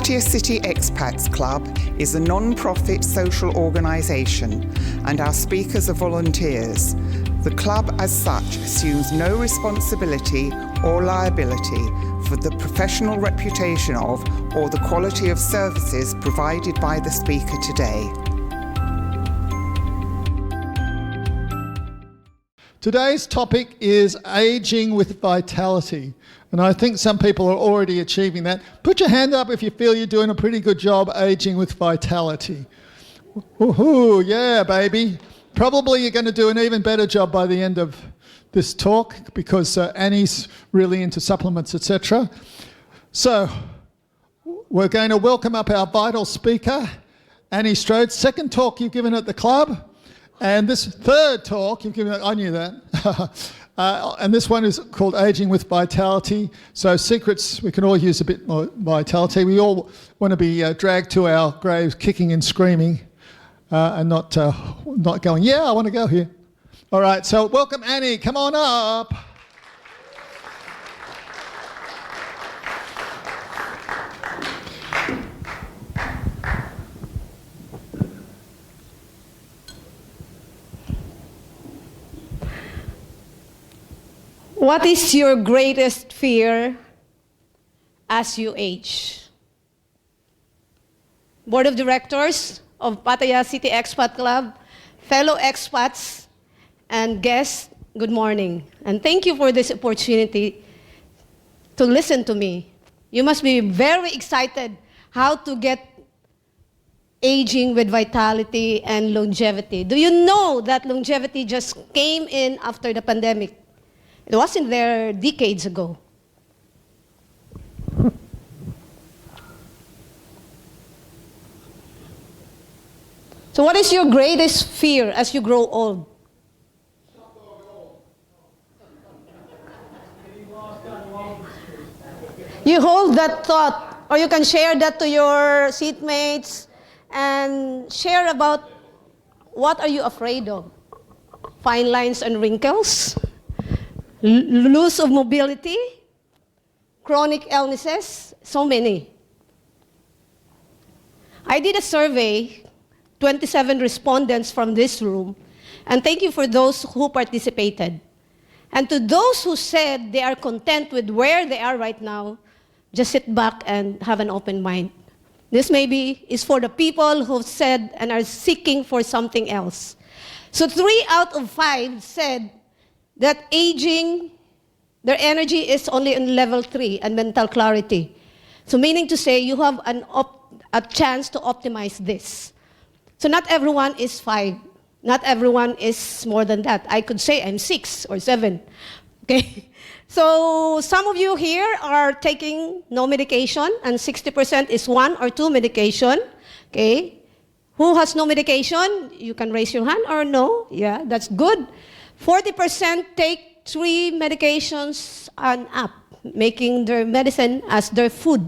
Pattaya City Expats Club is a non-profit social organisation and our speakers are volunteers. The club as such assumes no responsibility or liability for the professional reputation of or the quality of services provided by the speaker today. Today's topic is aging with vitality. And I think some people are already achieving that. Put your hand up if you feel you're doing a pretty good job aging with vitality. Woohoo, yeah, baby. Probably you're going to do an even better job by the end of this talk because Annie's really into supplements, etc. So we're going to welcome up our vital speaker, Annie Strode. Second talk you've given at the club. And this third talk you've given, I knew that. And this one is called Aging with Vitality. So secrets, we can all use a bit more vitality. We all want to be dragged to our graves kicking and screaming and not going, yeah, I want to go here. All right, so welcome Annie, come on up. What is your greatest fear as you age? Board of Directors of Pattaya City Expat Club, fellow expats, and guests, good morning. And thank you for this opportunity to listen to me. You must be very excited how to get aging with vitality and longevity. Do you know that longevity just came in after the pandemic? It wasn't there decades ago. So what is your greatest fear as you grow old? You hold that thought, or you can share that to your seatmates and share about what are you afraid of? Fine lines and wrinkles? Loss of mobility, chronic illnesses, so many. I did a survey, 27 respondents from this room, and thank you for those who participated. And to those who said they are content with where they are right now, just sit back and have an open mind. This maybe is for the people who said and are seeking for something else. So 3 out of 5 said that aging, their energy is only in level 3 and mental clarity. So meaning to say you have a chance to optimize this. So not everyone is 5. Not everyone is more than that. I could say I'm 6 or 7. Okay? So some of you here are taking no medication and 60% is 1 or 2 medication. Okay? Who has no medication? You can raise your hand or no. Yeah, that's good. 40% take 3 medications and up, making their medicine as their food.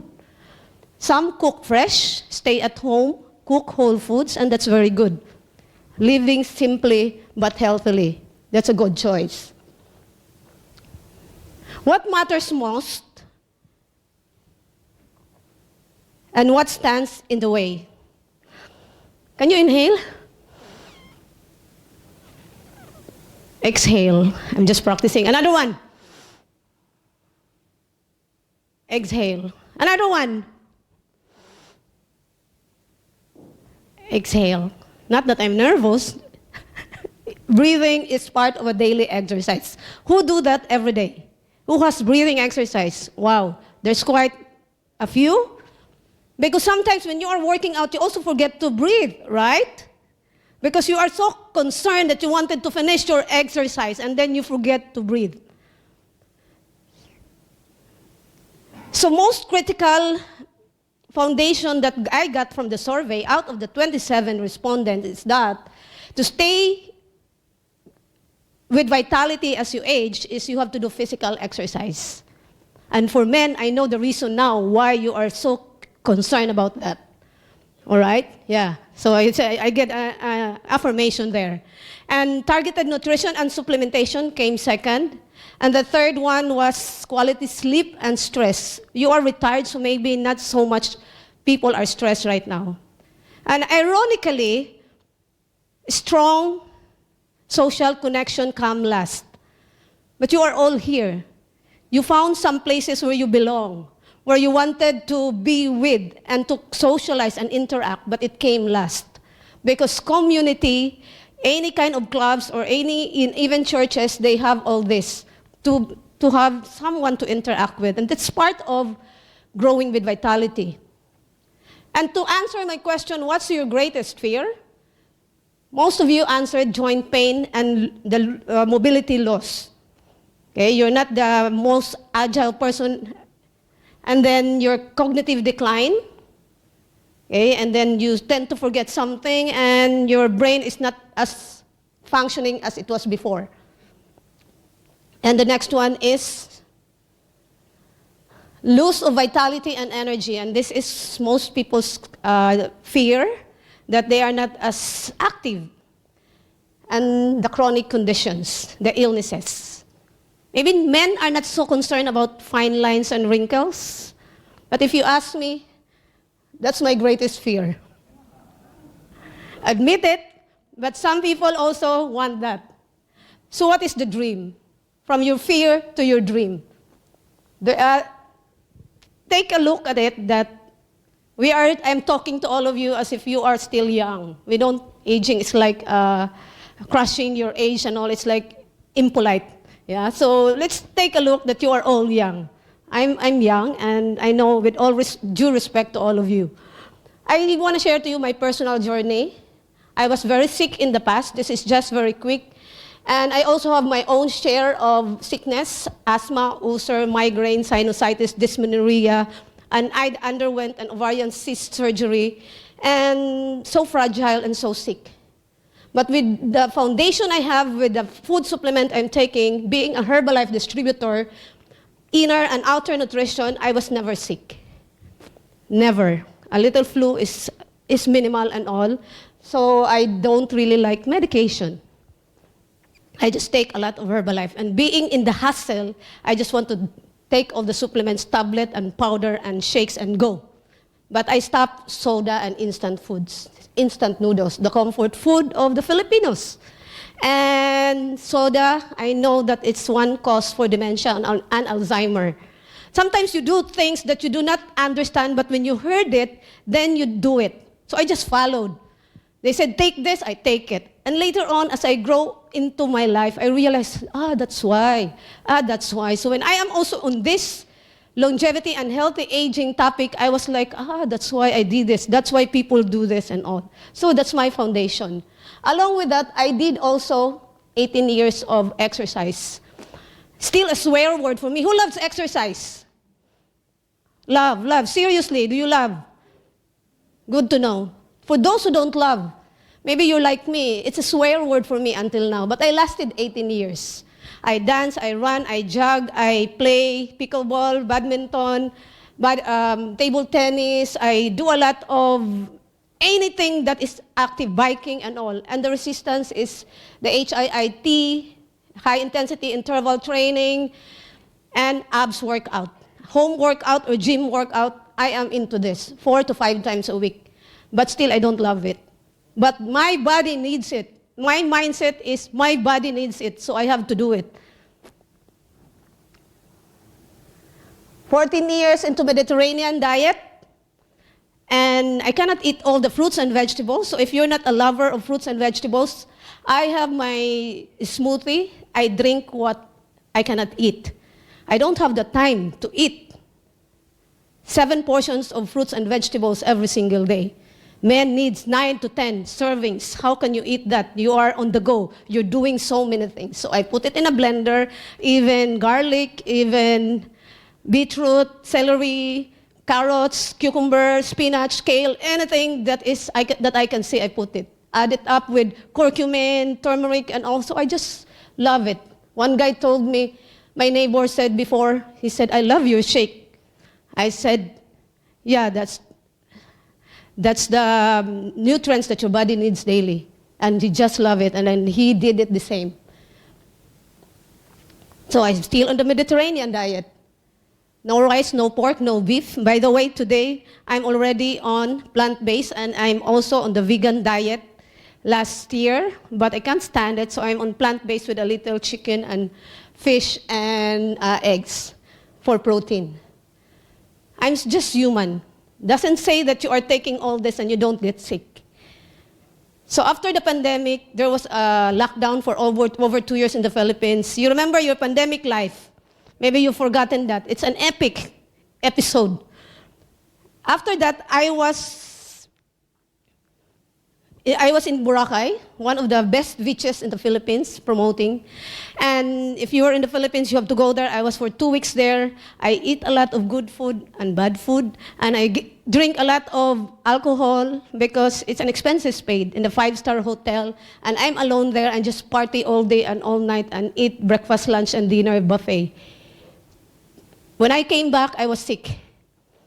Some cook fresh, stay at home, cook whole foods, and that's very good. Living simply but healthily. That's a good choice. What matters most? And what stands in the way? Can you inhale? Exhale. I'm just practicing. Another one. Exhale. Another one. Exhale. Not that I'm nervous. Breathing is part of a daily exercise. Who do that every day? Who has breathing exercise? Wow, there's quite a few. Because sometimes when you are working out, you also forget to breathe, right? Because you are so concerned that you wanted to finish your exercise and then you forget to breathe. So most critical foundation that I got from the survey out of the 27 respondents is that to stay with vitality as you age is you have to do physical exercise. And for men, I know the reason now why you are so concerned about that. All right? Yeah. So I get affirmation there. And targeted nutrition and supplementation came second. And the third one was quality sleep and stress. You are retired, so maybe not so much people are stressed right now. And ironically, strong social connection come last. But you are all here. You found some places where you belong, where you wanted to be with and to socialize and interact, but it came last. Because community, any kind of clubs or even churches, they have all this to have someone to interact with. And that's part of growing with vitality. And to answer my question, what's your greatest fear? Most of you answered joint pain and the mobility loss. Okay, you're not the most agile person. And then your cognitive decline. Okay, and then you tend to forget something and your brain is not as functioning as it was before. And the next one is loss of vitality and energy. And this is most people's fear, that they are not as active. And the chronic conditions, the illnesses. Maybe men are not so concerned about fine lines and wrinkles. But if you ask me, that's my greatest fear. Admit it, but some people also want that. So what is the dream? From your fear to your dream. Take a look at it that I'm talking to all of you as if you are still young. Aging is like crushing your age and all. It's like impolite. Yeah. So let's take a look that you are all young. I'm young, and I know with all due respect to all of you. I want to share to you my personal journey. I was very sick in the past. This is just very quick. And I also have my own share of sickness, asthma, ulcer, migraine, sinusitis, dysmenorrhea, and I underwent an ovarian cyst surgery, and so fragile and so sick. But with the foundation I have, with the food supplement I'm taking, being a Herbalife distributor, inner and outer nutrition, I was never sick. Never. A little flu is minimal and all, so I don't really like medication. I just take a lot of Herbalife. And being in the hustle, I just want to take all the supplements, tablet and powder and shakes and go. But I stopped soda and instant foods, instant noodles, the comfort food of the Filipinos. And soda, I know that it's one cause for dementia and Alzheimer. Sometimes you do things that you do not understand, but when you heard it, then you do it. So I just followed. They said, take this, I take it. And later on, as I grow into my life, I realized, that's why. That's why. So when I am also on this longevity and healthy aging topic, I was like, that's why I did this. That's why people do this and all. So that's my foundation. Along with that, I did also 18 years of exercise. Still a swear word for me. Who loves exercise? Love. Seriously, do you love? Good to know. For those who don't love, maybe you're like me, it's a swear word for me until now, but I lasted 18 years. I dance, I run, I jog, I play pickleball, badminton, table tennis. I do a lot of anything that is active, biking and all. And the resistance is the HIIT, high-intensity interval training, and abs workout. Home workout or gym workout, I am into this 4 to 5 times a week. But still, I don't love it. But my body needs it. My mindset is my body needs it, so I have to do it. 14 years into Mediterranean diet, and I cannot eat all the fruits and vegetables. So if you're not a lover of fruits and vegetables, I have my smoothie. I drink what I cannot eat. I don't have the time to eat 7 portions of fruits and vegetables every single day. Men needs 9 to 10 servings. How can you eat that? You are on the go. You're doing so many things. So I put it in a blender, even garlic, even beetroot, celery, carrots, cucumber, spinach, kale, anything that I can see, I put it. Add it up with curcumin, turmeric, and also I just love it. One guy told me, my neighbor said before, he said, I love your shake. I said, yeah, that's the nutrients that your body needs daily. And he just loved it, and then he did it the same. So I'm still on the Mediterranean diet. No rice, no pork, no beef. By the way, today, I'm already on plant-based, and I'm also on the vegan diet last year, but I can't stand it, so I'm on plant-based with a little chicken and fish and eggs for protein. I'm just human. Doesn't say that you are taking all this and you don't get sick. So after the pandemic, there was a lockdown for over 2 years in the Philippines. You remember your pandemic life. Maybe you've forgotten that. It's an epic episode. After that, I was in Boracay, one of the best beaches in the Philippines, promoting. And if you are in the Philippines, you have to go there. I was for 2 weeks there. I eat a lot of good food and bad food. And I drink a lot of alcohol because it's an expenses paid in the 5-star hotel. And I'm alone there and just party all day and all night and eat breakfast, lunch, and dinner buffet. When I came back, I was sick.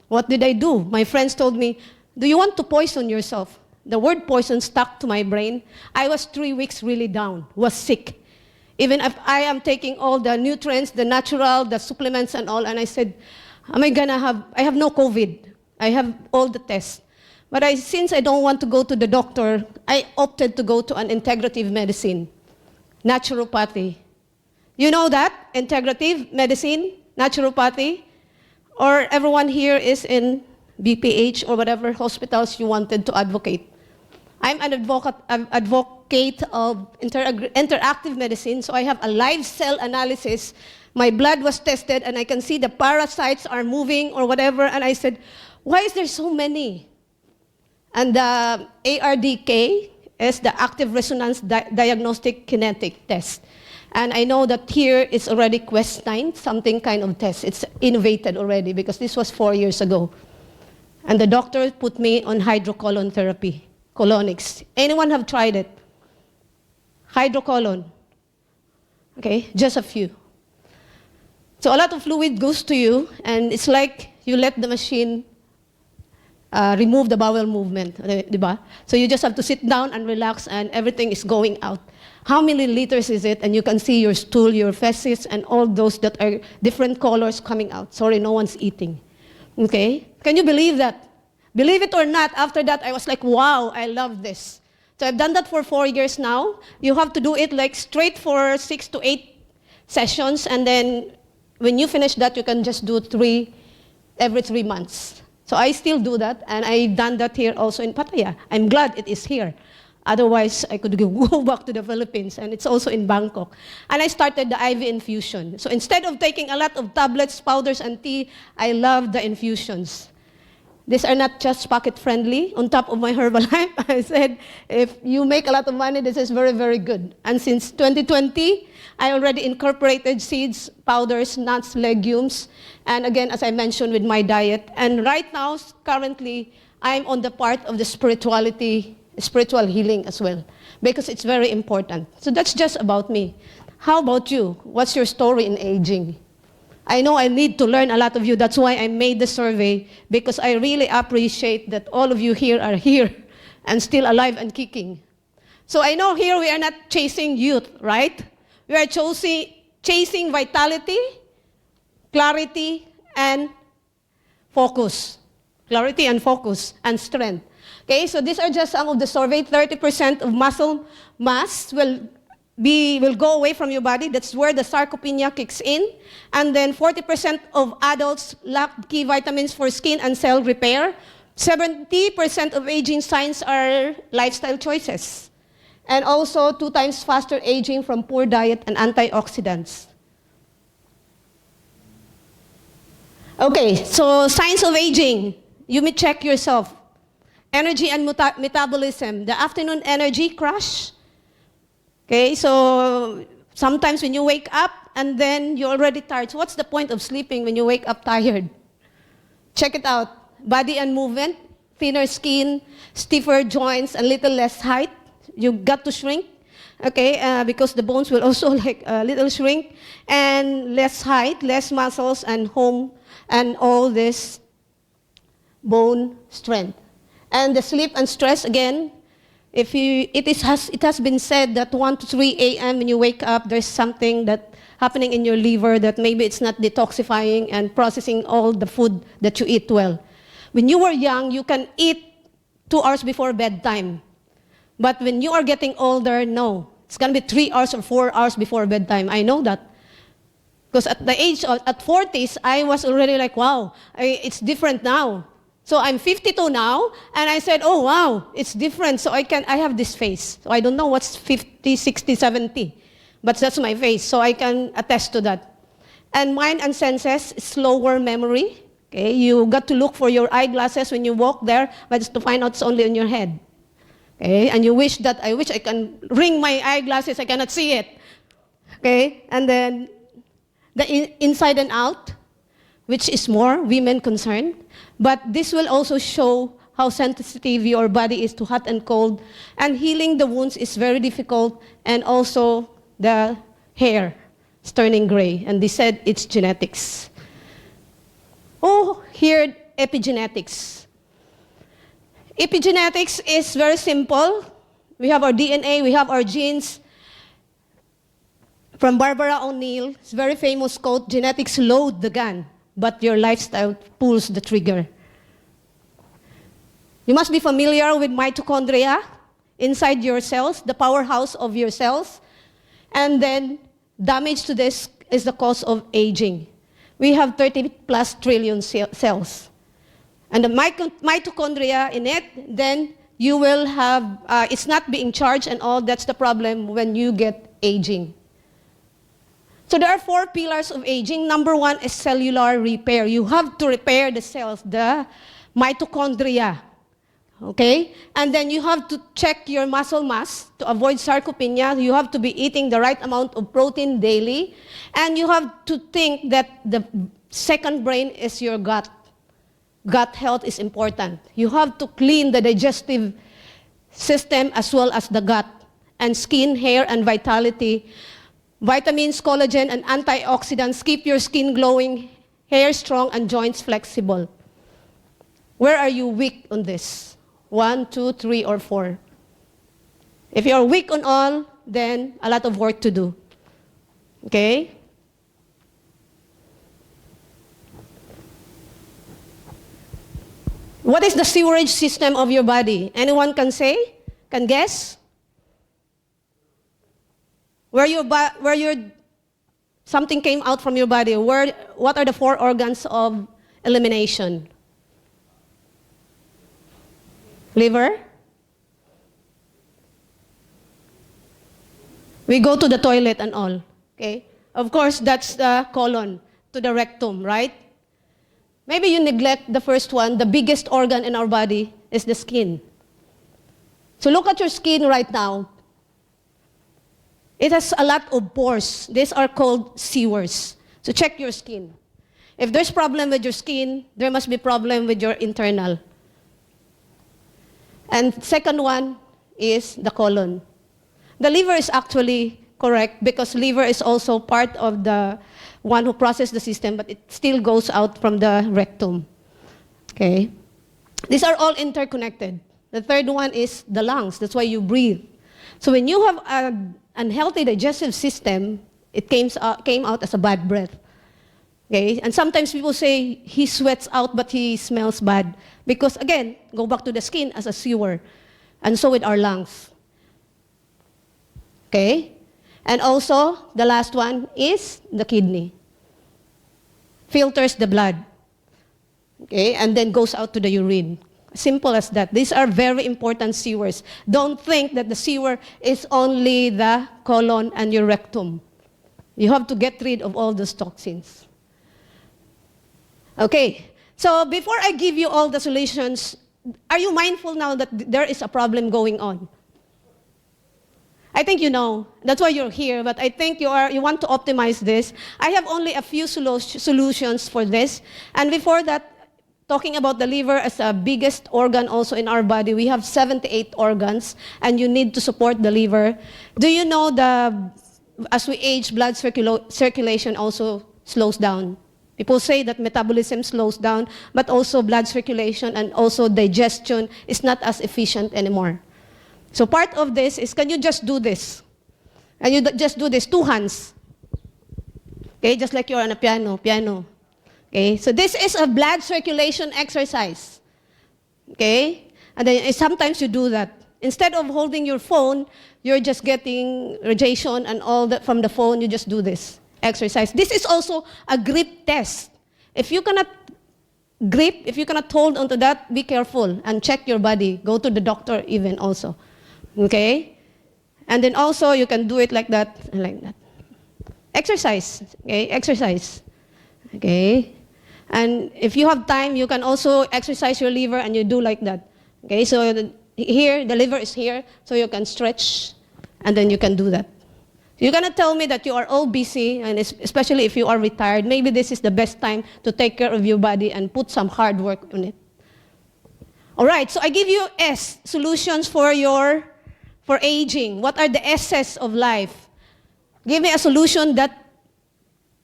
What did I do? My friends told me, do you want to poison yourself? The word poison stuck to my brain. I was 3 weeks really down, was sick. Even if I am taking all the nutrients, the natural, the supplements and all, and I said, I have no COVID. I have all the tests. But since I don't want to go to the doctor, I opted to go to an integrative medicine, naturopathy. You know that? Integrative medicine, naturopathy? Or everyone here is in BPH or whatever hospitals you wanted to advocate. I'm an advocate of interactive medicine, so I have a live cell analysis. My blood was tested, and I can see the parasites are moving or whatever, and I said, why is there so many? And the ARDK is the active resonance diagnostic kinetic test. And I know that here it's already Quest 9, something kind of test. It's innovated already because this was 4 years ago. And the doctor put me on hydrocolon therapy, colonics. Anyone have tried it? Hydrocolon. Okay, just a few. So a lot of fluid goes to you, and it's like you let the machine remove the bowel movement, diba? So you just have to sit down and relax, and everything is going out. How many liters is it? And you can see your stool, your feces, and all those that are different colors coming out. Sorry, no one's eating. Okay? Can you believe that? Believe it or not, after that, I was like, wow, I love this. So I've done that for 4 years now. You have to do it like straight for 6 to 8 sessions, and then when you finish that, you can just do 3 every 3 months. So I still do that, and I've done that here also in Pattaya. I'm glad it is here. Otherwise, I could go back to the Philippines, and it's also in Bangkok. And I started the IV infusion. So instead of taking a lot of tablets, powders, and tea, I love the infusions. These are not just pocket-friendly. On top of my Herbalife, I said, if you make a lot of money, this is very, very good. And since 2020, I already incorporated seeds, powders, nuts, legumes, and again, as I mentioned, with my diet. And right now, currently, I'm on the part of the spiritual healing as well, because it's very important. So that's just about me. How about you? What's your story in aging? I know I need to learn a lot of you. That's why I made the survey, because I really appreciate that all of you here are here and still alive and kicking. So I know here we are not chasing youth, right? We are chasing vitality, clarity, and focus. Clarity and focus and strength. Okay, so these are just some of the survey. 30% of muscle mass will go away from your body. That's where the sarcopenia kicks in. And then 40% of adults lack key vitamins for skin and cell repair. 70% of aging signs are lifestyle choices. And also 2 times faster aging from poor diet and antioxidants. Okay, so signs of aging. You may check yourself. Energy and metabolism. The afternoon energy crash. Okay, so sometimes when you wake up and then you're already tired. So what's the point of sleeping when you wake up tired? Check it out. Body and movement, thinner skin, stiffer joints, and little less height. You got to shrink, okay, because the bones will also like a little shrink, and less height, less muscles, and all this bone strength. And the sleep and stress, again, it has been said that 1 to 3 a.m. when you wake up, there's something that happening in your liver that maybe it's not detoxifying and processing all the food that you eat well. When you were young, you can eat 2 hours before bedtime. But when you are getting older, no. It's going to be 3 hours or 4 hours before bedtime. I know that. Because at the age of, at 40s, I was already like, wow, it's different now. So I'm 52 now, and I said, oh, wow, it's different. So I have this face. So I don't know what's 50, 60, 70. But that's my face, so I can attest to that. And mind and senses, slower memory. Okay, you got to look for your eyeglasses when you walk there, but it's to find out it's only on your head. Okay, and you wish that, I wish I can ring my eyeglasses, I cannot see it. Okay, and then the inside and out, which is more women concerned. But this will also show how sensitive your body is to hot and cold. And healing the wounds is very difficult. And also the hair is turning gray. And they said it's genetics. Oh, here, epigenetics. Epigenetics is very simple. We have our DNA, we have our genes. From Barbara O'Neill, it's a very famous quote, genetics load the gun, but your lifestyle pulls the trigger. You must be familiar with mitochondria inside your cells, the powerhouse of your cells. And then damage to this is the cause of aging. We have 30 plus trillion cells. And the mitochondria in it, then you will have, it's not being charged and all, that's the problem when you get aging. So there are 4 pillars of aging. Number 1 is cellular repair. You have to repair the cells, the mitochondria. Okay? And then you have to check your muscle mass to avoid sarcopenia. You have to be eating the right amount of protein daily. And you have to think that the second brain is your gut. Gut health is important. You have to clean the digestive system as well as the gut. And skin, hair, and vitality. Vitamins, collagen, and antioxidants keep your skin glowing, hair strong, and joints flexible. Where are you weak on this? 1, 2, 3, or 4? If you're weak on all, then a lot of work to do. Okay? What is the sewerage system of your body? Anyone can say? Can guess? Something came out from your body, what are the 4 organs of elimination? Liver? We go to the toilet and all, okay? Of course, that's the colon to the rectum, right? Maybe you neglect the first one. The biggest organ in our body is the skin. So look at your skin right now. It has a lot of pores. These are called sewers. So check your skin. If there's problem with your skin, there must be problem with your internal. And second one is the colon. The liver is actually correct because liver is also part of the one who processes the system, but it still goes out from the rectum. Okay? These are all interconnected. The third one is the lungs. That's why you breathe. So when you have an unhealthy digestive system, it came out as a bad breath. Okay? And sometimes people say he sweats out but he smells bad. Because again, go back to the skin as a sewer. And so with our lungs. Okay? And also, the last one is the kidney. Filters the blood. Okay? And then goes out to the urine. Simple as that. These are very important sewers. Don't think that the sewer is only the colon and your rectum. You have to get rid of all those toxins. Okay, so before I give you all the solutions, are you mindful now that there is a problem going on? I think you know. That's why you're here, but I think you want to optimize this. I have only a few solutions for this. And before that, talking about the liver as the biggest organ also in our body, we have 78 organs, and you need to support the liver. Do you know as we age, blood circulation also slows down? People say that metabolism slows down, but also blood circulation and also digestion is not as efficient anymore. So part of this is, can you just do this? And you just do this, 2 hands. Okay, just like you're on a piano. Okay, so this is a blood circulation exercise. Okay, and then sometimes you do that. Instead of holding your phone, you're just getting radiation and all that from the phone, you just do this exercise. This is also a grip test. If you cannot grip, if you cannot hold onto that, be careful and check your body. Go to the doctor even also. Okay? And then also you can do it like that and like that. Exercise. Okay? Exercise. Okay? And if you have time, you can also exercise your liver and you do like that. Okay? So here, the liver is here, so you can stretch and then you can do that. You're going to tell me that you are all busy, and especially if you are retired, maybe this is the best time to take care of your body and put some hard work on it. All right, so I give you S, solutions for aging. What are the S's of life? Give me a solution that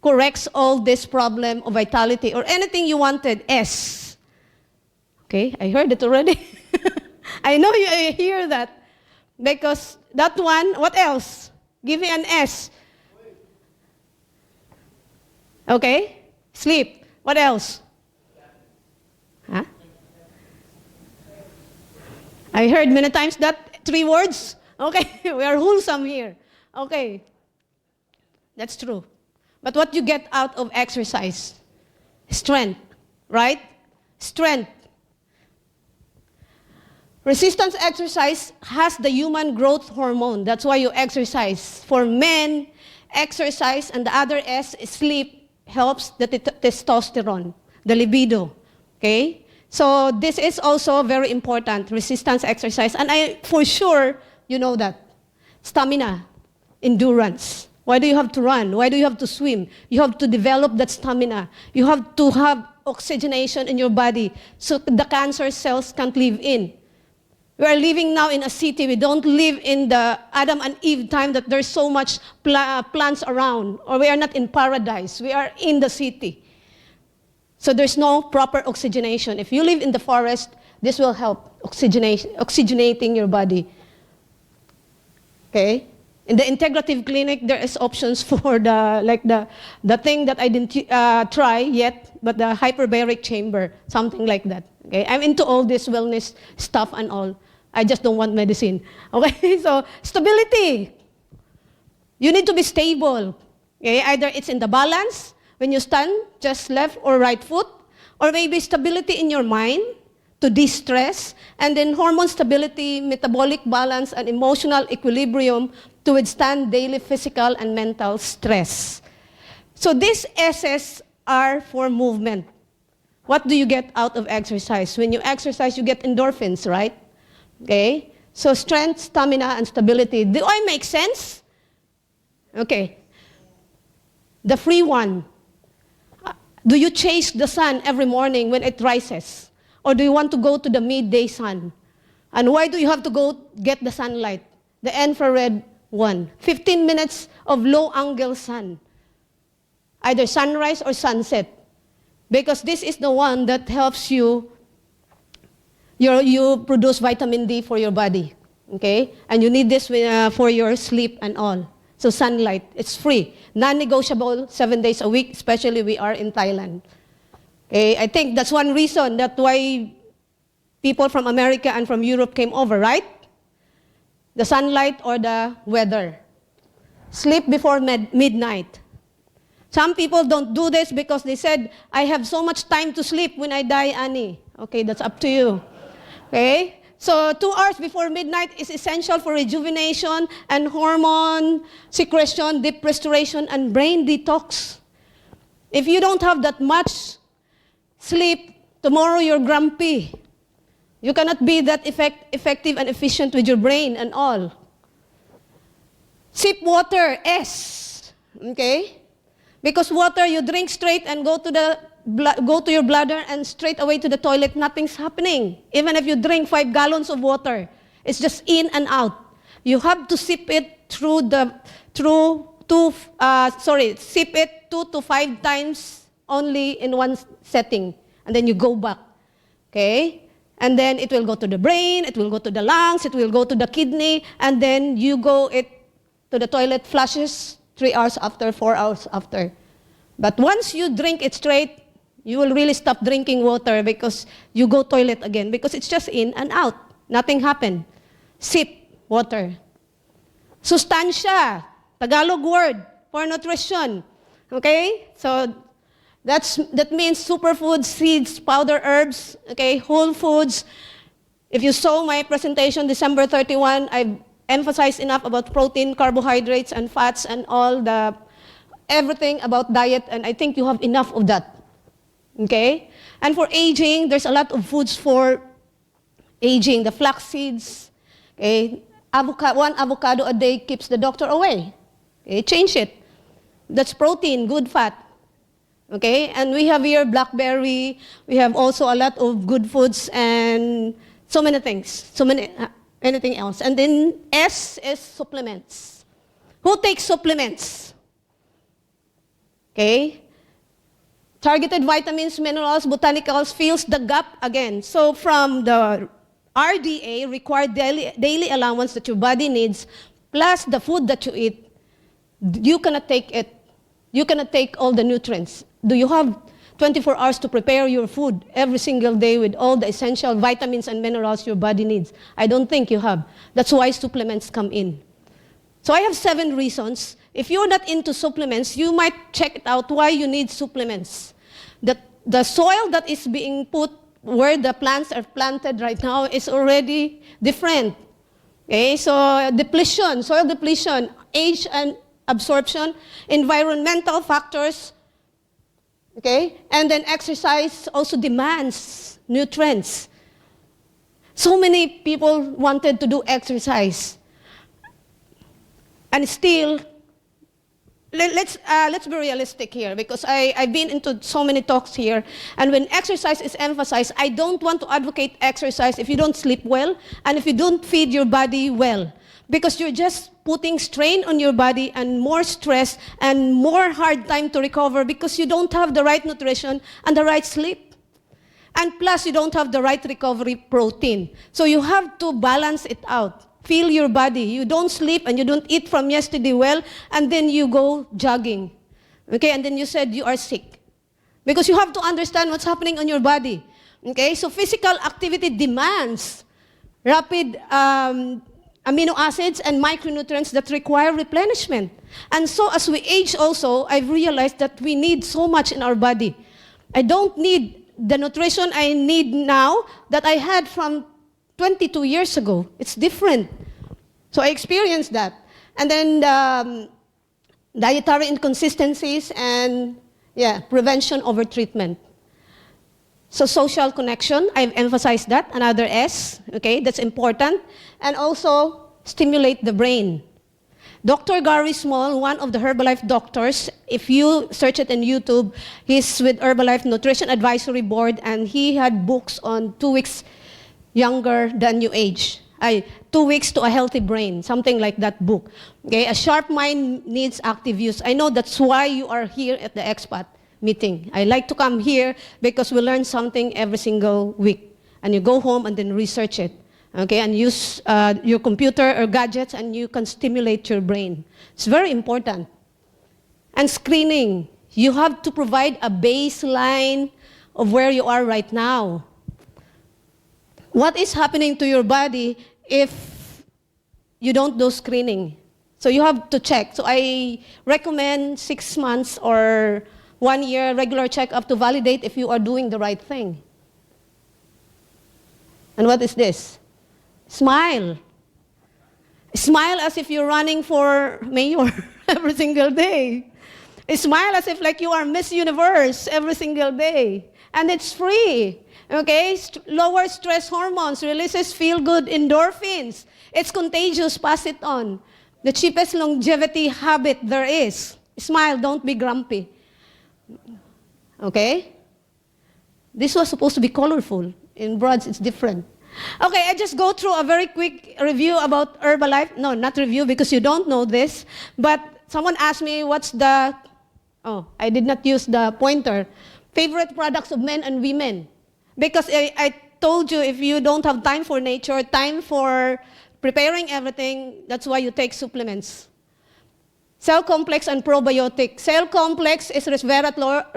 corrects all this problem of vitality or anything you wanted. S. Okay, I heard it already. I know you hear that. Because that one, what else? Give me an S. Okay? Sleep. What else? Huh? I heard many times that 3 words. Okay, we are wholesome here. Okay. That's true. But what you get out of exercise? Strength, right? Strength. Resistance exercise has the human growth hormone. That's why you exercise. For men, exercise, and the other S, sleep, helps the testosterone, the libido. Okay? So this is also very important, resistance exercise. And for sure, you know that. Stamina, endurance. Why do you have to run? Why do you have to swim? You have to develop that stamina. You have to have oxygenation in your body so the cancer cells can't live in. We are living now in a city. We don't live in the Adam and Eve time that there's so much plants around. Or we are not in paradise. We are in the city. So there's no proper oxygenation. If you live in the forest, this will help oxygenating your body. Okay? In the integrative clinic, there is options for the thing that I didn't try yet, but the hyperbaric chamber, something like that. Okay, I'm into all this wellness stuff and all. I just don't want medicine. Okay, so stability. You need to be stable. Okay, either it's in the balance when you stand, just left or right foot, or maybe stability in your mind to de-stress, and then hormone stability, metabolic balance, and emotional equilibrium to withstand daily physical and mental stress. So these S's are for movement. What do you get out of exercise? When you exercise, you get endorphins, right? Okay? So strength, stamina, and stability. Do I make sense? Okay. The free one. Do you chase the sun every morning when it rises? Or do you want to go to the midday sun? And why do you have to go get the sunlight? The infrared one. 15 minutes of low-angle sun. Either sunrise or sunset. Because this is the one that helps you produce vitamin D for your body, okay? And you need this for your sleep and all. So sunlight, it's free. Non-negotiable, 7 days a week, especially we are in Thailand. Okay, I think that's one reason that why people from America and from Europe came over, right? The sunlight or the weather. Sleep before midnight. Some people don't do this because they said, I have so much time to sleep when I die, Annie. Okay, that's up to you. Okay? So 2 hours before midnight is essential for rejuvenation and hormone secretion, deep restoration, and brain detox. If you don't have that much sleep, tomorrow you're grumpy. You cannot be that effective and efficient with your brain and all. Sip water, S. Okay? Because water, you drink straight and go to your bladder and straight away to the toilet, nothing's happening. Even if you drink 5 gallons of water, it's just in and out. You have to sip it sip it 2 to 5 times only in one setting, and then you go back. Okay? And then it will go to the brain, it will go to the lungs, it will go to the kidney, and then you go to the toilet, flushes 3 hours after, 4 hours after. But once you drink it straight, you will really stop drinking water because you go toilet again because it's just in and out. Nothing happened. Sip water. Sustansya, Tagalog word for nutrition. Okay? So that means superfoods, seeds, powder herbs, okay, whole foods. If you saw my presentation December 31, I've emphasized enough about protein, carbohydrates, and fats and everything about diet, and I think you have enough of that. Okay? And for aging, there's a lot of foods for aging. The flax seeds, okay? One avocado a day keeps the doctor away. Okay? Change it. That's protein, good fat. Okay? And we have here blackberry. We have also a lot of good foods and so many things. Anything else. And then S is supplements. Who takes supplements? Okay? Targeted vitamins, minerals, botanicals fills the gap again. So from the RDA, required daily allowance that your body needs, plus the food that you eat, you cannot take it. You cannot take all the nutrients. Do you have 24 hours to prepare your food every single day with all the essential vitamins and minerals your body needs? I don't think you have. That's why supplements come in. So I have 7 reasons. If you're not into supplements, you might check it out why you need supplements. The soil that is being put where the plants are planted right now is already different. Okay, so depletion, soil depletion, age and absorption, environmental factors, okay, and then exercise also demands nutrients. So many people wanted to do exercise, and still, let's be realistic here, because I've been into so many talks here, and when exercise is emphasized, I don't want to advocate exercise if you don't sleep well and if you don't feed your body well, because you're just putting strain on your body and more stress and more hard time to recover because you don't have the right nutrition and the right sleep. And plus, you don't have the right recovery protein. So you have to balance it out. Feel your body. You don't sleep and you don't eat from yesterday well, and then you go jogging. Okay, and then you said you are sick. Because you have to understand what's happening on your body. Okay, so physical activity demands rapid amino acids and micronutrients that require replenishment. And so as we age also, I've realized that we need so much in our body. I don't need the nutrition I need now that I had from 22 years ago. It's different. So I experienced that. And then dietary inconsistencies and prevention over treatment. So social connection, I've emphasized that, another S, okay, that's important. And also stimulate the brain. Dr. Gary Small, one of the Herbalife doctors, if you search it on YouTube, he's with Herbalife Nutrition Advisory Board, and he had books on 2 weeks younger than you age. 2 weeks to a healthy brain, something like that book. Okay, a sharp mind needs active use. I know that's why you are here at the expat meeting. I like to come here because we learn something every single week. And you go home and then research it. Okay, and use your computer or gadgets and you can stimulate your brain. It's very important. And screening. You have to provide a baseline of where you are right now. What is happening to your body if you don't do screening? So you have to check. So I recommend 6 months or 1 year regular checkup to validate if you are doing the right thing. And what is this? Smile. Smile as if you're running for mayor every single day. Smile as if like you are Miss Universe every single day. And it's free. Okay? Lower stress hormones, releases feel-good endorphins. It's contagious, pass it on. The cheapest longevity habit there is. Smile, don't be grumpy. Okay? This was supposed to be colorful. In broads, it's different. Okay, I just go through a very quick review about Herbalife. No, not review because you don't know this. But someone asked me what's the, I did not use the pointer. Favorite products of men and women. Because I told you if you don't have time for nature, time for preparing everything, that's why you take supplements. Cell complex and probiotic. Cell complex is resveratrol,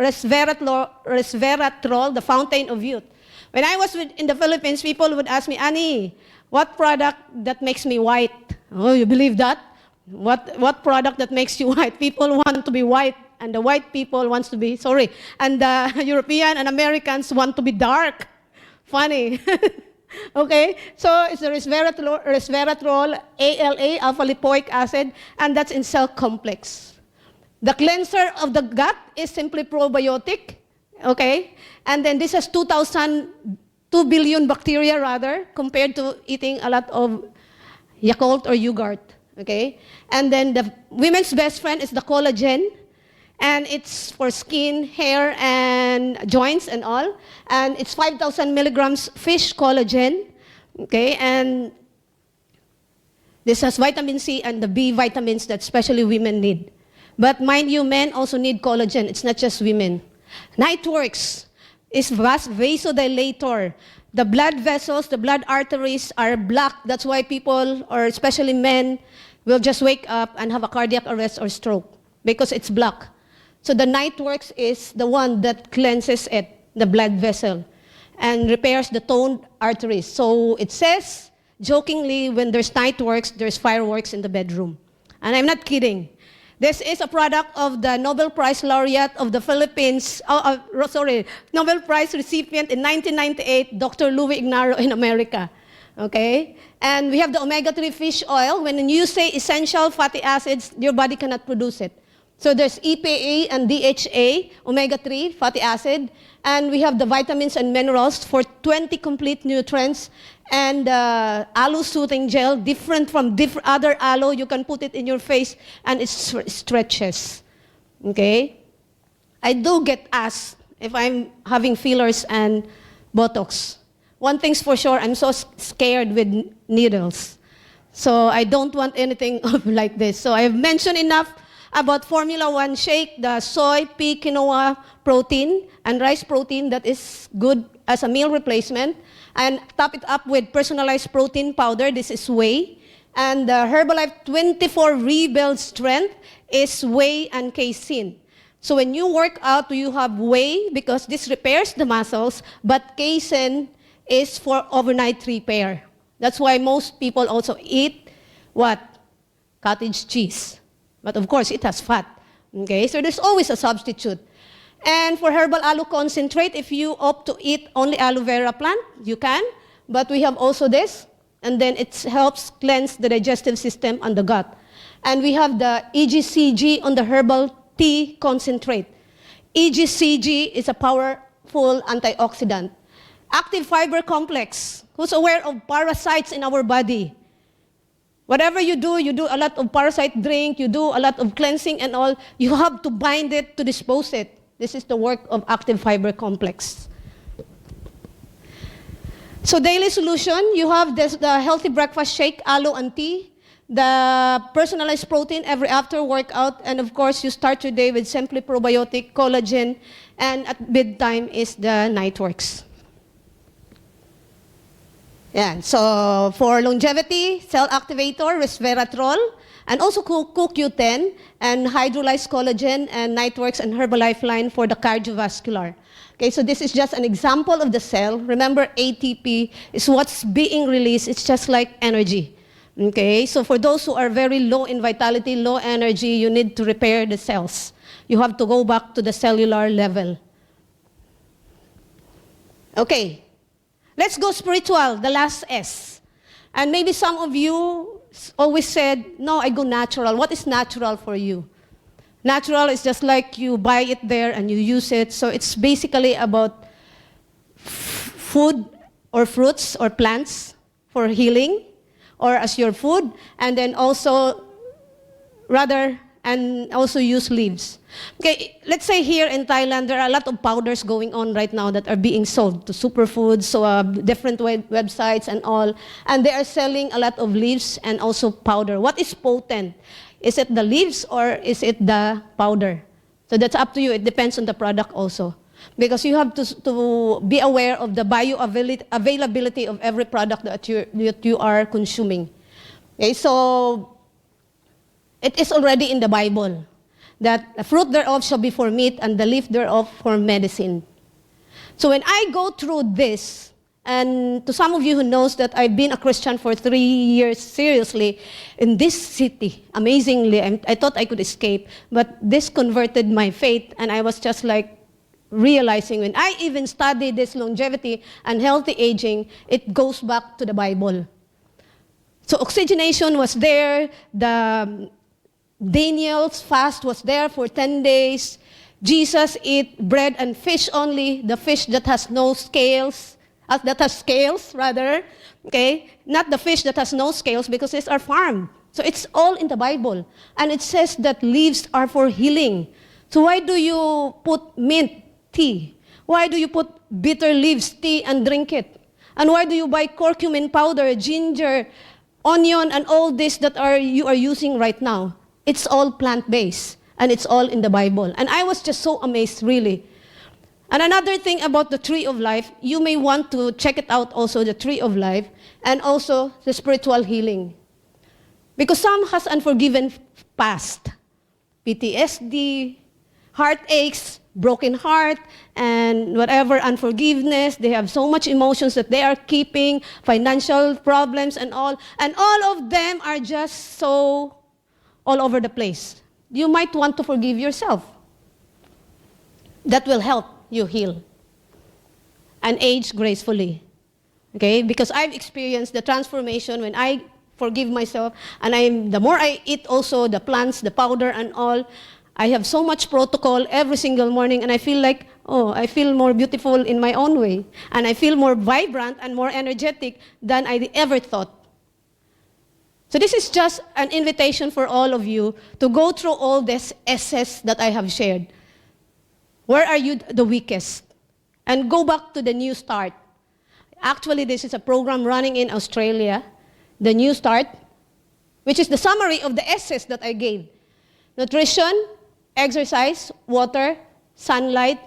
the fountain of youth. When I was in the Philippines, people would ask me, Annie, what product that makes me white? Oh, you believe that? What product that makes you white? People want to be white, and the white people wants to be, and the European and Americans want to be dark. Funny. Okay, so it's the resveratrol, ALA, alpha lipoic acid, and that's in cell complex. The cleanser of the gut is simply probiotic, okay? And then this has 2 billion bacteria rather, compared to eating a lot of Yakult or yogurt, okay? And then the women's best friend is the collagen, and it's for skin, hair, and joints and all. And it's 5,000 milligrams fish collagen, okay? And this has vitamin C and the B vitamins that especially women need. But mind you, men also need collagen. It's not just women. Nightworks is vasodilator. The blood vessels, the blood arteries are blocked. That's why people, or especially men, will just wake up and have a cardiac arrest or stroke, because it's blocked. So the Nightworks is the one that cleanses it, the blood vessel, and repairs the toned arteries. So it says, jokingly, when there's Nightworks, there's fireworks in the bedroom. And I'm not kidding. This is a product of the Nobel Prize laureate of the Philippines, Nobel Prize recipient in 1998, Dr. Louis Ignarro in America. Okay? And we have the omega-3 fish oil. When you say essential fatty acids, your body cannot produce it. So there's EPA and DHA, omega-3 fatty acid, and we have the vitamins and minerals for 20 complete nutrients, and aloe soothing gel, different from other aloe. You can put it in your face, and it stretches. Okay? I do get asked if I'm having fillers and Botox. One thing's for sure, I'm so scared with needles. So I don't want anything like this. So I've mentioned enough about Formula 1 shake, the soy, pea, quinoa protein, and rice protein that is good as a meal replacement. And top it up with personalized protein powder. This is whey. And the Herbalife 24 Rebuild Strength is whey and casein. So when you work out, you have whey because this repairs the muscles, but casein is for overnight repair. That's why most people also eat what? Cottage cheese. But of course, it has fat. Okay, so there's always a substitute. And for herbal aloe concentrate, if you opt to eat only aloe vera plant, you can. But we have also this, and then it helps cleanse the digestive system and the gut. And we have the EGCG on the herbal tea concentrate. EGCG is a powerful antioxidant. Active fiber complex. Who's aware of parasites in our body? Whatever you do a lot of parasite drink, you do a lot of cleansing and all, you have to bind it to dispose it. This is the work of active fiber complex. So daily solution, you have this, the healthy breakfast shake, aloe and tea, the personalized protein every after workout, and of course you start your day with simply probiotic, collagen, and at bedtime is the Nightworks. Yeah, so for longevity, cell activator, resveratrol, and also CoQ10, and hydrolyzed collagen, and Nightworks, and Herbalife line for the cardiovascular. Okay, so this is just an example of the cell. Remember, ATP is what's being released. It's just like energy. Okay, so for those who are very low in vitality, low energy, you need to repair the cells. You have to go back to the cellular level. Okay. Let's go spiritual, the last S. And maybe some of you always said, no, I go natural. What is natural for you? Natural is just like you buy it there and you use it. So it's basically about food or fruits or plants for healing or as your food. And then also, and also use leaves. Okay, let's say here in Thailand, there are a lot of powders going on right now that are being sold to superfoods, so different websites and all. And they are selling a lot of leaves and also powder. What is potent? Is it the leaves or is it the powder? So that's up to you. It depends on the product also. Because you have to be aware of the bioavailability of every product that you are consuming. Okay, so It is already in the Bible that the fruit thereof shall be for meat and the leaf thereof for medicine. So when I go through this, and to some of you who knows that I've been a Christian for 3 years seriously in this city, amazingly, I thought I could escape, but this converted my faith, and I was just like realizing when I even study this longevity and healthy aging, it goes back to the Bible. So oxygenation was there, the Daniel's fast was there for 10 days. Jesus ate bread and fish only, the fish that has no scales, that has scales rather, okay? Not the fish that has no scales because it's our farm. So it's all in the Bible. And it says that leaves are for healing. So why do you put mint tea? Why do you put bitter leaves tea and drink it? And why do you buy curcumin powder, ginger, onion, and all this that you are using right now? It's all plant-based, and it's all in the Bible. And I was just so amazed, really. And another thing about the tree of life, you may want to check it out also, the tree of life, and also the spiritual healing. Because some has unforgiven past, PTSD, heartaches, broken heart, and whatever, unforgiveness. They have so much emotions that they are keeping, financial problems and all of them are just so all over the place. You might want to forgive yourself. That will help you heal and age gracefully. Okay? Because I've experienced the transformation when I forgive myself, and the more I eat also the plants, the powder and all, I have so much protocol every single morning, and I feel like, I feel more beautiful in my own way. And I feel more vibrant and more energetic than I ever thought. So this is just an invitation for all of you to go through all this S's that I have shared. Where are you the weakest? And go back to the New Start. Actually, this is a program running in Australia, the New Start, which is the summary of the S's that I gave. Nutrition, exercise, water, sunlight,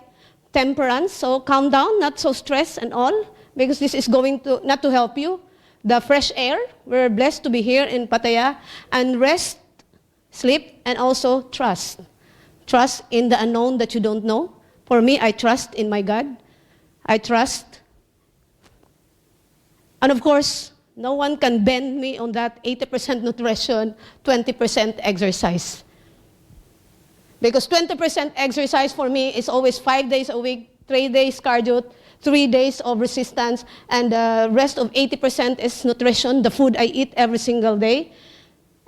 temperance. So calm down, not so stressed and all, because this is going to not to help you. The fresh air, we're blessed to be here in Pattaya, and rest, sleep, and also trust. Trust in the unknown that you don't know. For me, I trust in my God. I trust. And of course, no one can bend me on that 80% nutrition, 20% exercise. Because 20% exercise for me is always 5 days a week, 3 days cardio, 3 days of resistance, and the rest of 80% is nutrition, the food I eat every single day.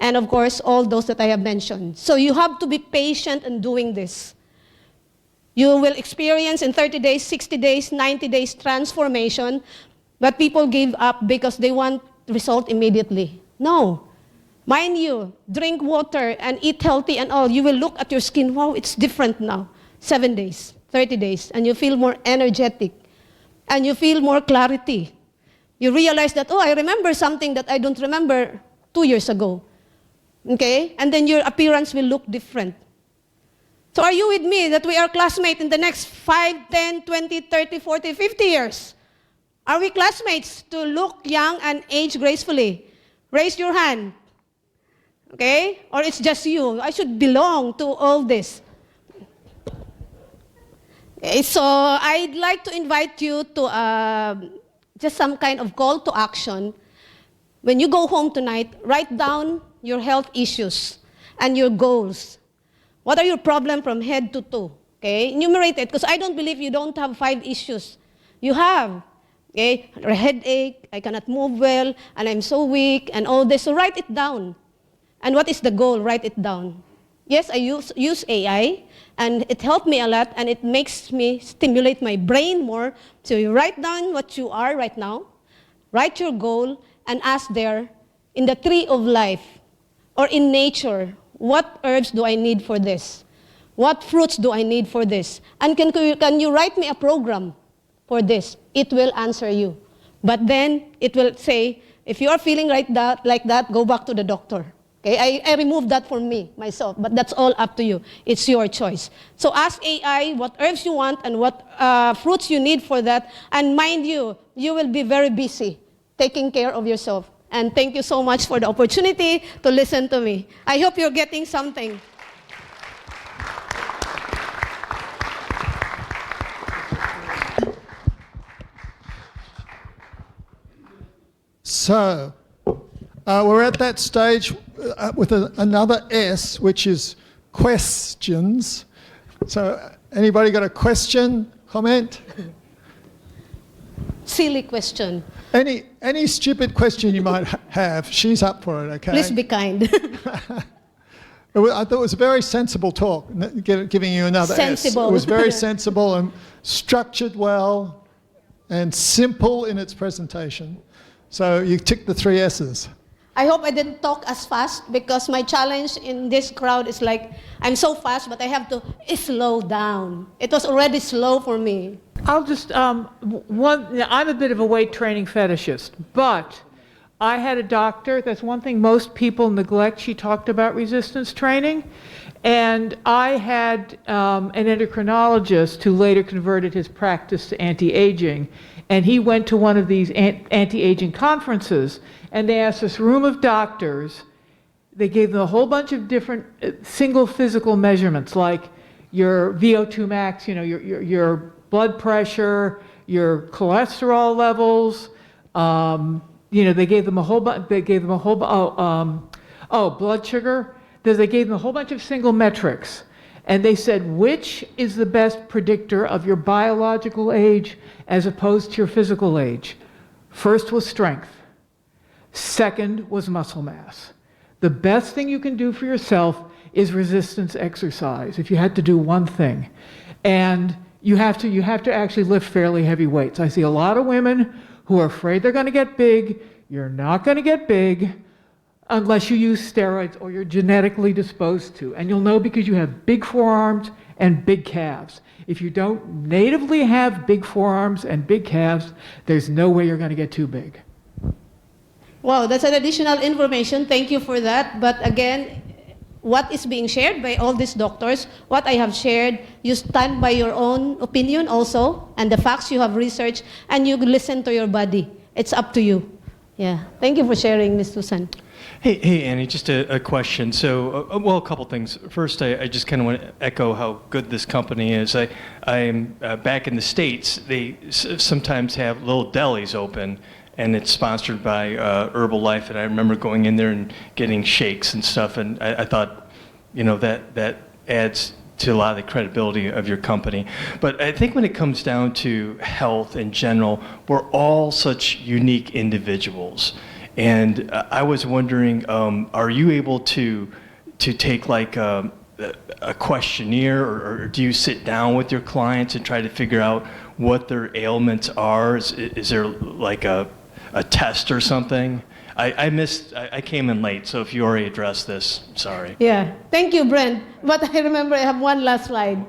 And of course, all those that I have mentioned. So you have to be patient in doing this. You will experience in 30 days, 60 days, 90 days transformation, but people give up because they want result immediately. No. Mind you, drink water and eat healthy and all. You will look at your skin, wow, it's different now. 7 days, 30 days, and you feel more energetic. And you feel more clarity. You realize that, I remember something that I don't remember 2 years ago. Okay? And then your appearance will look different. So are you with me that we are classmates in the next 5, 10, 20, 30, 40, 50 years? Are we classmates to look young and age gracefully? Raise your hand. Okay? Or it's just you. I should belong to all this. Okay, so I'd like to invite you to just some kind of call to action. When you go home tonight, write down your health issues and your goals. What are your problems from head to toe? Okay, enumerate it, because I don't believe you don't have 5 issues. You have. Okay, a headache, I cannot move well, and I'm so weak, and all this. So write it down. And what is the goal? Write it down. Yes, I use AI, and it helped me a lot, and it makes me stimulate my brain more. So you write down what you are right now, write your goal, and ask there, in the tree of life, or in nature, what herbs do I need for this? What fruits do I need for this? And can you write me a program for this? It will answer you. But then it will say, if you are feeling like that, go back to the doctor. Okay, I removed that for me, myself, but that's all up to you. It's your choice. So ask AI what herbs you want and what fruits you need for that. And mind you, you will be very busy taking care of yourself. And thank you so much for the opportunity to listen to me. I hope you're getting something. So, we're at that stage with another S, which is questions. So, anybody got a question, comment? Silly question. Any stupid question you might have, she's up for it, okay? Please be kind. I thought it was a very sensible talk, giving you another Sensible. S. It was very sensible and structured well and simple in its presentation. So you ticked the 3 S's. I hope I didn't talk as fast, because my challenge in this crowd is like, I'm so fast, but I have to slow down. It was already slow for me. I'll just, I'm a bit of a weight training fetishist, but I had a doctor, that's one thing most people neglect. She talked about resistance training, and I had an endocrinologist who later converted his practice to anti-aging, and he went to one of these anti-aging conferences, and they asked this room of doctors, they gave them a whole bunch of different single physical measurements, like your VO2 max, you know, your blood pressure, your cholesterol levels, you know, they gave them a whole bunch, blood sugar. They gave them a whole bunch of single metrics. And they said, which is the best predictor of your biological age as opposed to your physical age? First was strength. Second was muscle mass. The best thing you can do for yourself is resistance exercise, if you had to do one thing. And you have to actually lift fairly heavy weights. I see a lot of women who are afraid they're going to get big. You're not going to get big unless you use steroids or you're genetically disposed to. And you'll know because you have big forearms and big calves. If you don't natively have big forearms and big calves, there's no way you're going to get too big. Wow, that's an additional information. Thank you for that. But again, what is being shared by all these doctors, what I have shared, you stand by your own opinion also, and the facts you have researched, and you listen to your body. It's up to you. Yeah. Thank you for sharing, Ms. Susan. Hey, Annie, just a question. So, well, a couple things. First, I just kind of want to echo how good this company is. I'm back in the States. They sometimes have little delis open, and it's sponsored by Herbalife. And I remember going in there and getting shakes and stuff. And I thought, you know, that adds to a lot of the credibility of your company. But I think when it comes down to health in general, we're all such unique individuals. And I was wondering, are you able to take like a questionnaire, or do you sit down with your clients and try to figure out what their ailments are? Is there like a test or something? I came in late, so if you already addressed this, sorry. Yeah, thank you, Brent. But I remember I have one last slide.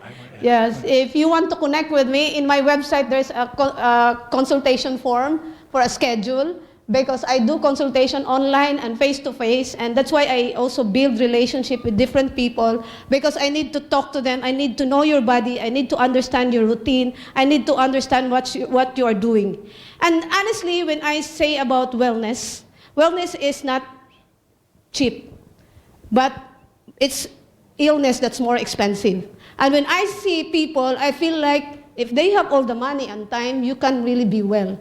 Yes, if you want to connect with me, in my website there's a consultation form for a schedule, because I do consultation online and face-to-face, and that's why I also build relationship with different people, because I need to talk to them, I need to know your body, I need to understand your routine, I need to understand what you are doing. And honestly, when I say about wellness is not cheap, but it's illness that's more expensive. And when I see people, I feel like if they have all the money and time, you can really be well.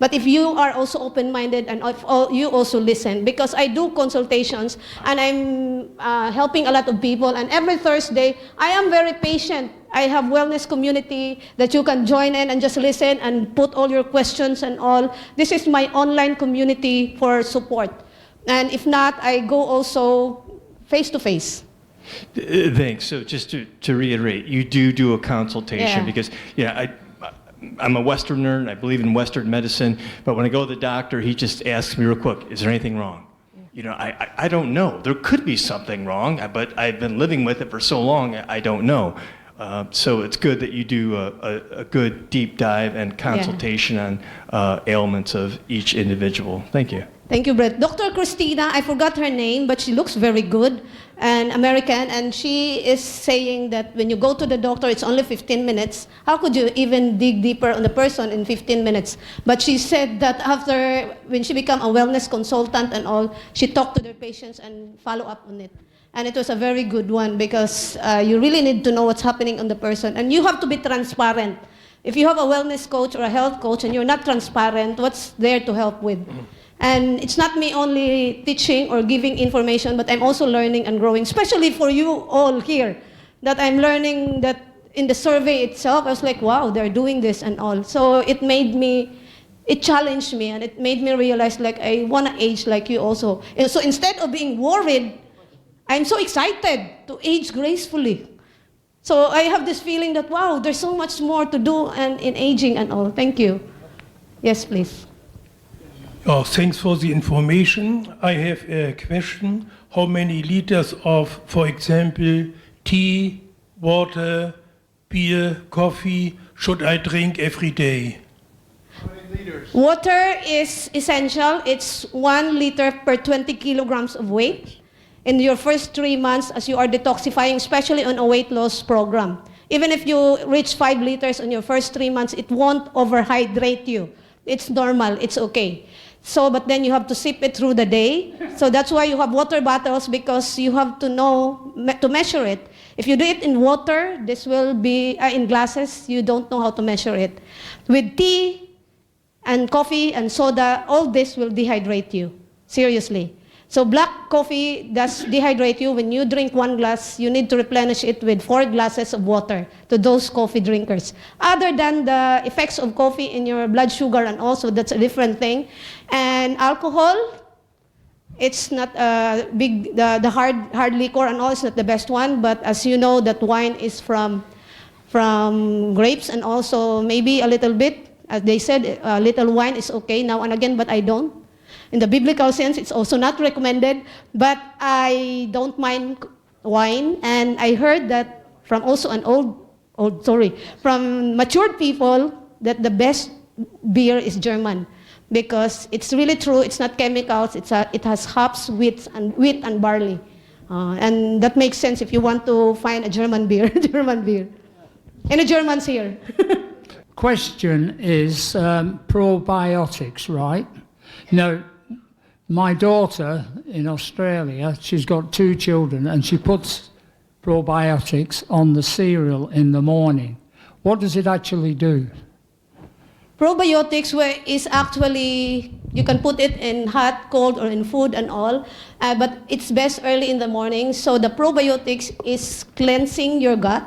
But if you are also open-minded and if you also listen, because I do consultations and I'm helping a lot of people, and every Thursday I am very patient. I have wellness community that you can join in and just listen and put all your questions and all. This is my online community for support. And if not, I go also face-to-face. Thanks. So just to reiterate, you do a consultation, because I'm a Westerner, and I believe in Western medicine, but when I go to the doctor, he just asks me real quick, is there anything wrong? You know, I don't know. There could be something wrong, but I've been living with it for so long, I don't know. So it's good that you do a good deep dive and consultation on ailments of each individual. Thank you. Thank you, Brett. Dr. Christina, I forgot her name, but she looks very good. an American, and she is saying that when you go to the doctor, it's only 15 minutes. How could you even dig deeper on the person in 15 minutes? But she said that after, when she became a wellness consultant and all, she talked to their patients and follow up on it. And it was a very good one because you really need to know what's happening on the person. And you have to be transparent. If you have a wellness coach or a health coach and you're not transparent, what's there to help with? And it's not me only teaching or giving information, but I'm also learning and growing, especially for you all here, that I'm learning that in the survey itself, I was like, wow, they're doing this and all. So it challenged me, and it made me realize, like, I want to age like you also. And so instead of being worried, I'm so excited to age gracefully. So I have this feeling that, wow, there's so much more to do and in aging and all. Thank you. Yes, please. Oh, thanks for the information. I have a question. How many liters of, for example, tea, water, beer, coffee should I drink every day? How many liters? Water is essential. It's 1 liter per 20 kilograms of weight. In your first 3 months, as you are detoxifying, especially on a weight loss program. Even if you reach 5 liters in your first 3 months, it won't overhydrate you. It's normal, it's okay. So, but then you have to sip it through the day. So that's why you have water bottles, because you have to know to measure it. If you do it in water, this will be in glasses, you don't know how to measure it. With tea and coffee and soda, all this will dehydrate you, seriously. So black coffee does dehydrate you. When you drink 1 glass, you need to replenish it with 4 glasses of water to those coffee drinkers. Other than the effects of coffee in your blood sugar, and also that's a different thing. And alcohol, it's not big, the hard liquor and all is not the best one, but as you know, that wine is from grapes, and also maybe a little bit, as they said, a little wine is okay now and again, but I don't. In the biblical sense, it's also not recommended, but I don't mind wine. And I heard that from also from matured people, that the best beer is German, because it's really true. It's not chemicals. It has hops, wheat, and barley, and that makes sense if you want to find a German beer. German beer. Any Germans here? Question is probiotics, right? No. My daughter in Australia, she's got 2 children, and she puts probiotics on the cereal in the morning. What does it actually do? Probiotics is actually, you can put it in hot, cold, or in food and all, but it's best early in the morning. So the probiotics is cleansing your gut,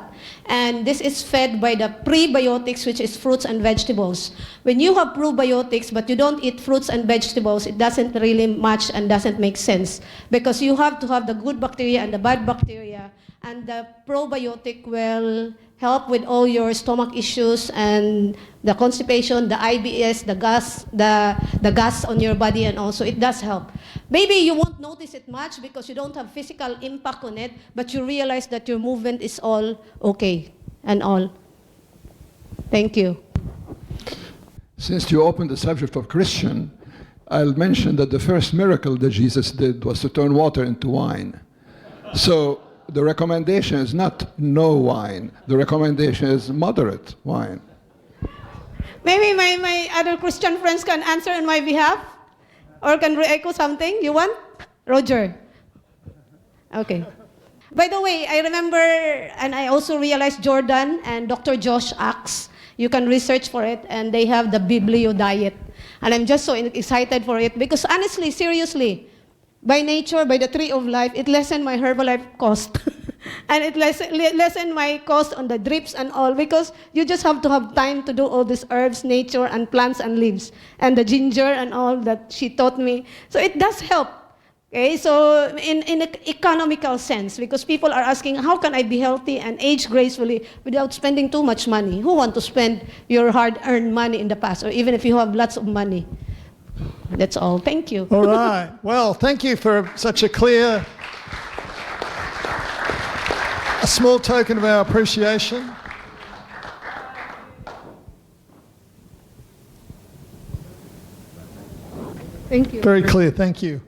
and this is fed by the prebiotics, which is fruits and vegetables. When you have probiotics but you don't eat fruits and vegetables, it doesn't really match and doesn't make sense, because you have to have the good bacteria and the bad bacteria, and the probiotic will help with all your stomach issues and the constipation, the IBS, the gas on your body, and also it does help. Maybe you won't notice it much because you don't have physical impact on it, but you realize that your movement is all okay and all. Thank you. Since you opened the subject of Christian, I'll mention that the first miracle that Jesus did was to turn water into wine. So the recommendation is not no wine. The recommendation is moderate wine. Maybe my other Christian friends can answer on my behalf, or can re-echo something. You want? Roger. Okay. By the way, I remember, and I also realized Jordan and Dr. Josh ARKS, you can research for it, and they have the Biblio diet. And I'm just so excited for it, because honestly, seriously, by nature, by the tree of life, it lessened my Herbalife cost. And it lessened my cost on the drips and all, because you just have to have time to do all these herbs, nature, and plants and leaves, and the ginger and all that she taught me. So it does help. Okay, so in an economical sense, because people are asking, how can I be healthy and age gracefully without spending too much money? Who want to spend your hard-earned money in the past, or even if you have lots of money? That's all. Thank you. All right. Well, thank you for such a clear, a small token of our appreciation. Thank you. Very clear. Thank you.